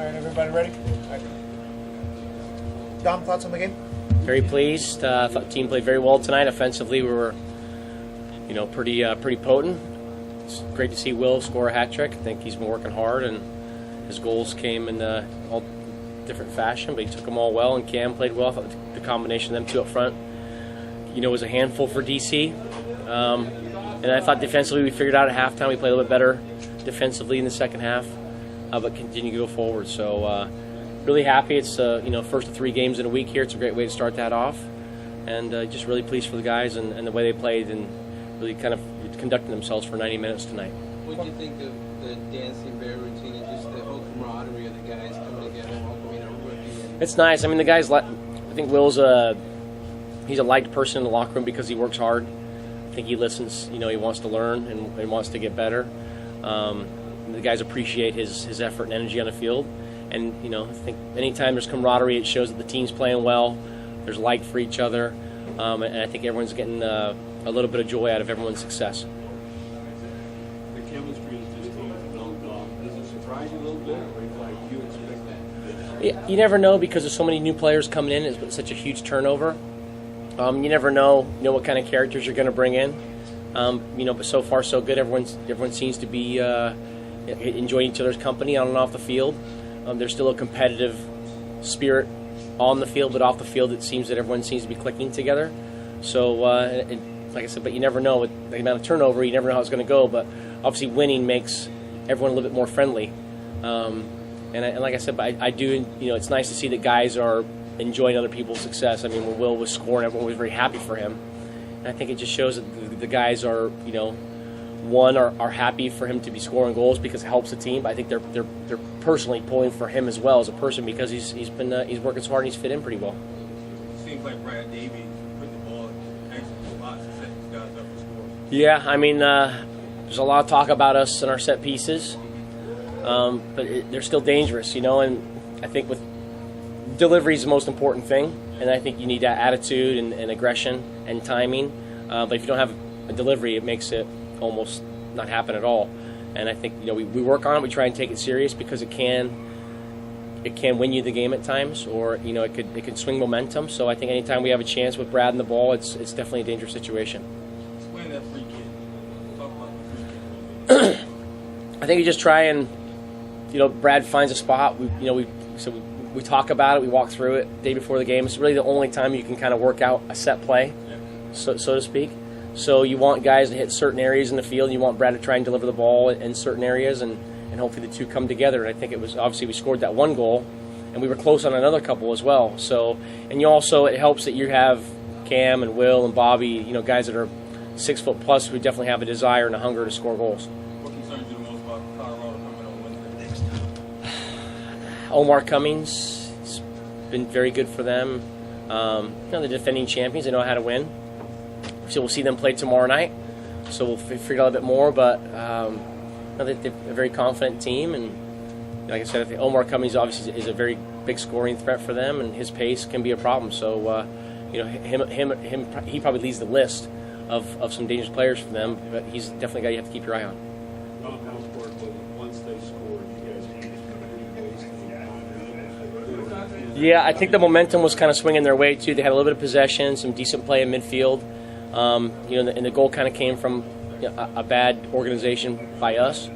right, everybody ready? Right. Dom, thoughts on the game? Very pleased. Thought the team played very well tonight. Offensively, we were, pretty potent. It's great to see Will score a hat trick. I think he's been working hard, and his goals came in all different fashion, but he took them all well. And Cam played well. I thought the combination of them two up front, was a handful for DC. And I thought defensively we figured out at halftime. We played a little bit better defensively in the second half, but continue to go forward. So really happy. It's first of 3 games in a week here. It's a great way to start that off, and just really pleased for the guys and the way they played and really kind of conducting themselves for 90 minutes tonight. What do you think of the dancing bear routine and just the whole camaraderie of the guys coming together, welcoming a rookie? It's nice. I mean, the guys. I think Will's he's a liked person in the locker room because he works hard. I think he listens. He wants to learn and wants to get better. The guys appreciate his effort and energy on the field. And, I think anytime there's camaraderie, it shows that the team's playing well. There's like for each other. And I think everyone's getting a little bit of joy out of everyone's success. The chemistry is just does it surprise you a little bit? Or do you expect that? Yeah, you never know because there's so many new players coming in. It's such a huge turnover. You never know what kind of characters you're going to bring in. But so far so good. Everyone seems to be enjoying each other's company on and off the field. There's still a competitive spirit on the field, but off the field it seems that everyone seems to be clicking together. So, like I said, but you never know with the amount of turnover. You never know how it's going to go. But obviously, winning makes everyone a little bit more friendly. And like I said, but I do. It's nice to see that guys are enjoying other people's success. I mean, when Will was scoring, everyone was very happy for him. And I think it just shows that the guys are, are happy for him to be scoring goals because it helps the team. But I think they're personally pulling for him as well as a person because he's working so hard and he's fit in pretty well. It seems like Brad Davies put the ball in excellent spots to set these guys up for scores. Yeah, I mean, there's a lot of talk about us and our set pieces, but they're still dangerous, and I think with delivery is the most important thing, and I think you need that attitude and aggression and timing. But if you don't have a delivery, it makes it almost not happen at all. And I think we work on it. We try and take it serious because it can win you the game at times, or it could swing momentum. So I think anytime we have a chance with Brad and the ball, it's definitely a dangerous situation. Explain that free kick. Talk about the free kick. I think you just try and Brad finds a spot. We talk about it. We walk through it day before the game. It's really the only time you can kind of work out a set play, so to speak. So you want guys to hit certain areas in the field. You want Brad to try and deliver the ball in certain areas, and hopefully the two come together. And I think it was obviously we scored that one goal, and we were close on another couple as well. So, and it helps that you have Cam and Will and Bobby, guys that are 6 foot plus who definitely have a desire and a hunger to score goals. What concerns you the most about Colorado coming on Wednesday? Omar Cummings, it's been very good for them. The defending champions, they know how to win. So we'll see them play tomorrow night. So we'll figure out a bit more. But they're a very confident team, and like I said, I think Omar Cummings obviously is a very big scoring threat for them, and his pace can be a problem. So he probably leads the list of some dangerous players for them. But he's definitely a guy you have to keep your eye on. How important was it once they scored? You guys Yeah, I think the momentum was kind of swinging their way too. They had a little bit of possession, some decent play in midfield. And the goal kind of came from a bad organization by us.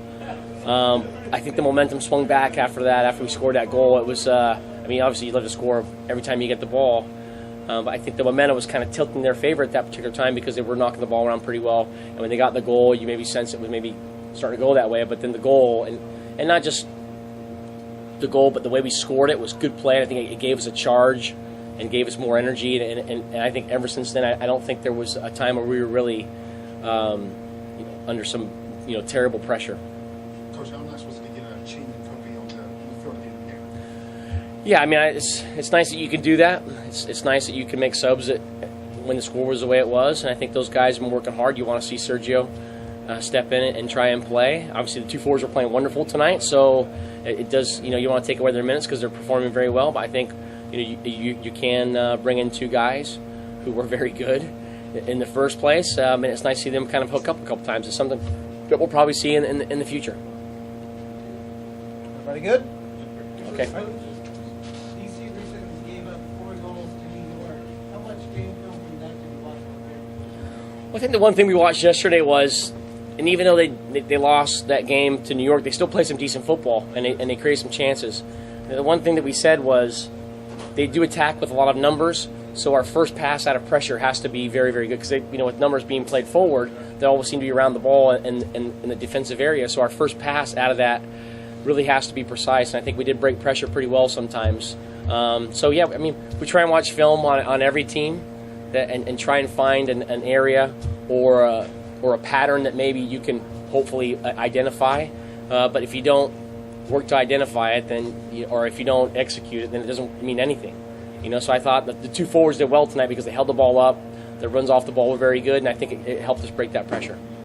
I think the momentum swung back after that. After we scored that goal, it was. Obviously you love to score every time you get the ball, but I think the momentum was kind of tilting in their favor at that particular time because they were knocking the ball around pretty well. And when they got the goal, you maybe sense it was maybe starting to go that way. But then the goal, and not just the goal, but the way we scored it was good play. I think it gave us a charge and gave us more energy, and I think ever since then, I don't think there was a time where we were really under some terrible pressure. Coach, how nice was it to get a chain trophy on the field at the end of the game? Yeah, it's nice that you can do that. It's nice that you can make subs when the score was the way it was, and I think those guys have been working hard. You want to see Sergio step in and try and play. Obviously, the 2 forwards are playing wonderful tonight, so it does. You want to take away their minutes because they're performing very well, but I think. You can bring in 2 guys who were very good in the first place, and it's nice to see them kind of hook up a couple times. It's something that we'll probably see in the future. Everybody good? Okay. DC recently gave up 4 goals to New York. How much game film from that did you watch? Well, I think the one thing we watched yesterday was, and even though they lost that game to New York, they still played some decent football and they created some chances. And the one thing that we said was they do attack with a lot of numbers, so our first pass out of pressure has to be very, very good because with numbers being played forward, they always seem to be around the ball in the defensive area. So our first pass out of that really has to be precise, and I think we did break pressure pretty well sometimes. So yeah, I mean, we try and watch film on every team and try and find an area or a pattern that maybe you can hopefully identify. But if you don't work to identify it, then or if you don't execute it, then it doesn't mean anything. So I thought that the 2 forwards did well tonight because they held the ball up. Their runs off the ball were very good, and I think it helped us break that pressure.